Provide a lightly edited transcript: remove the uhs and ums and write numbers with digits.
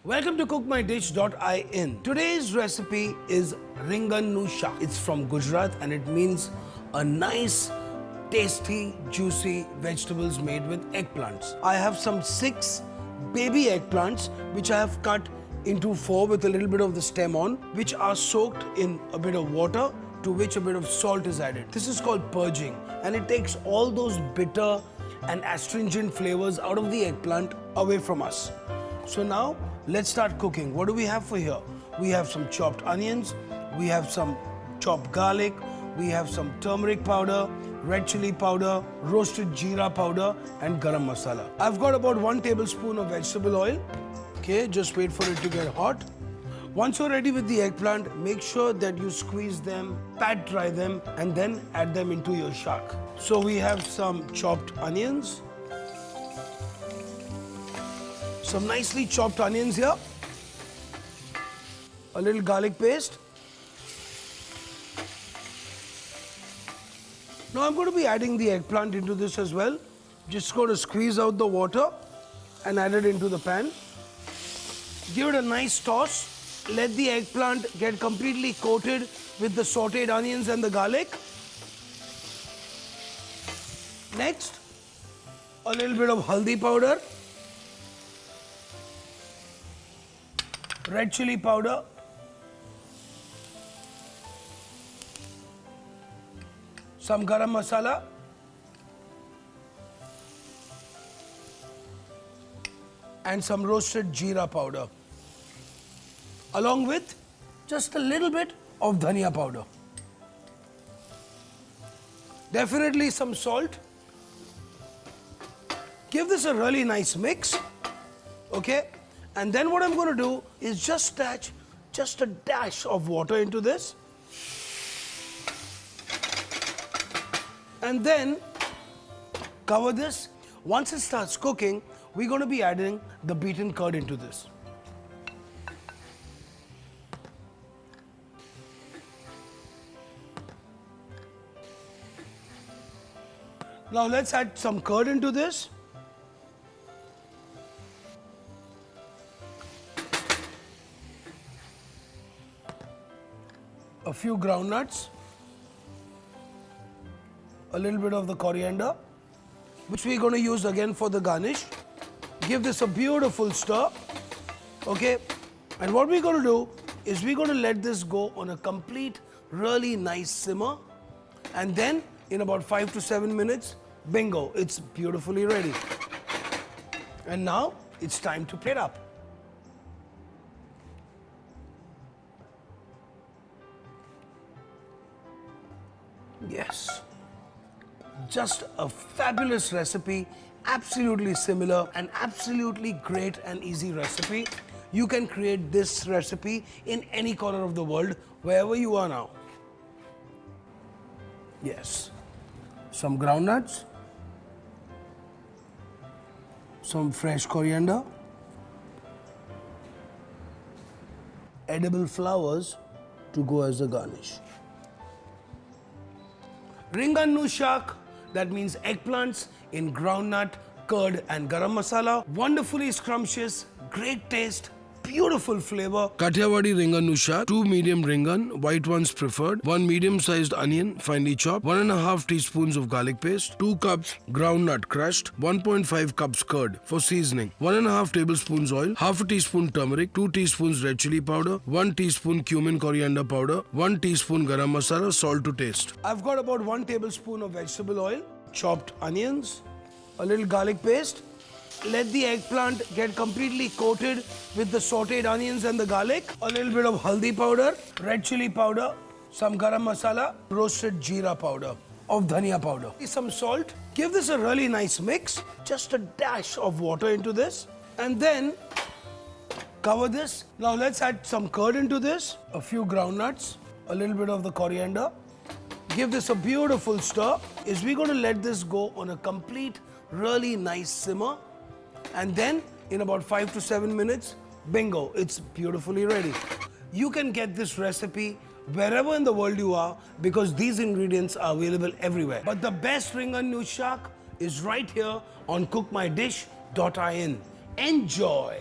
Welcome to cookmydish.in. Today's recipe is Ringan Nu Shak. It's from Gujarat and it means a nice, tasty, juicy vegetables made with eggplants. I have some 6 baby eggplants which I have cut into 4 with a little bit of the stem on, which are soaked in a bit of water to which a bit of salt is added. This is called purging and it takes all those bitter and astringent flavors out of the eggplant away from us. So now let's start cooking. What do we have for here? We have some chopped onions, we have some chopped garlic, we have some turmeric powder, red chili powder, roasted jeera powder and garam masala. I've got about 1 tablespoon of vegetable oil. Okay, just wait for it to get hot. Once you're ready with the eggplant, make sure that you squeeze them, pat dry them and then add them into your shak. So we have some chopped onions, some nicely chopped onions here, a little garlic paste. Now I'm going to be adding the eggplant into this as well. Just going to squeeze out the water and add it into the pan. Give it a nice toss. Let the eggplant get completely coated with the sauteed onions and the garlic. Next, a little bit of haldi powder, red chili powder, some garam masala, and some roasted jeera powder, along with just a little bit of dhania powder. Definitely some salt. Give this a really nice mix, okay? And then what I'm going to do is just attach just a dash of water into this. And then cover this. Once it starts cooking, we're going to be adding the beaten curd into this. Now let's add some curd into this. A few groundnuts, a little bit of the coriander, which we're going to use again for the garnish. Give this a beautiful stir, okay? And what we're going to do is we're going to let this go on a complete, really nice simmer. And then in about 5 to 7 minutes, bingo, it's beautifully ready. And now it's time to plate up. Yes, just a fabulous recipe, absolutely similar and absolutely great and easy recipe. You can create this recipe in any corner of the world, wherever you are now. Yes, some groundnuts, some fresh coriander, edible flowers to go as a garnish. Ringan Nu Shak, that means eggplants in groundnut, curd and garam masala. Wonderfully scrumptious, great taste, beautiful flavor. Kathiawadi Ringan Nu Shak, 2 medium ringan, white ones preferred, 1 medium-sized onion, finely chopped, 1.5 teaspoons of garlic paste, 2 cups groundnut crushed, 1.5 cups curd for seasoning, 1.5 tablespoons oil, half a teaspoon turmeric, 2 teaspoons red chili powder, 1 teaspoon cumin coriander powder, 1 teaspoon garam masala, salt to taste. I've got about 1 tablespoon of vegetable oil, chopped onions, a little garlic paste. Let the eggplant get completely coated with the sauteed onions and the garlic. A little bit of haldi powder, red chili powder, some garam masala, roasted jeera powder, of dhania powder. Some salt. Give this a really nice mix. Just a dash of water into this. And then cover this. Now let's add some curd into this. A few groundnuts, a little bit of the coriander. Give this a beautiful stir. We're going to let this go on a complete, really nice simmer. And then in about 5 to 7 minutes, bingo, it's beautifully ready. You can get this recipe wherever in the world you are because these ingredients are available everywhere. But the best Ringan Nu Shak is right here on cookmydish.in. Enjoy!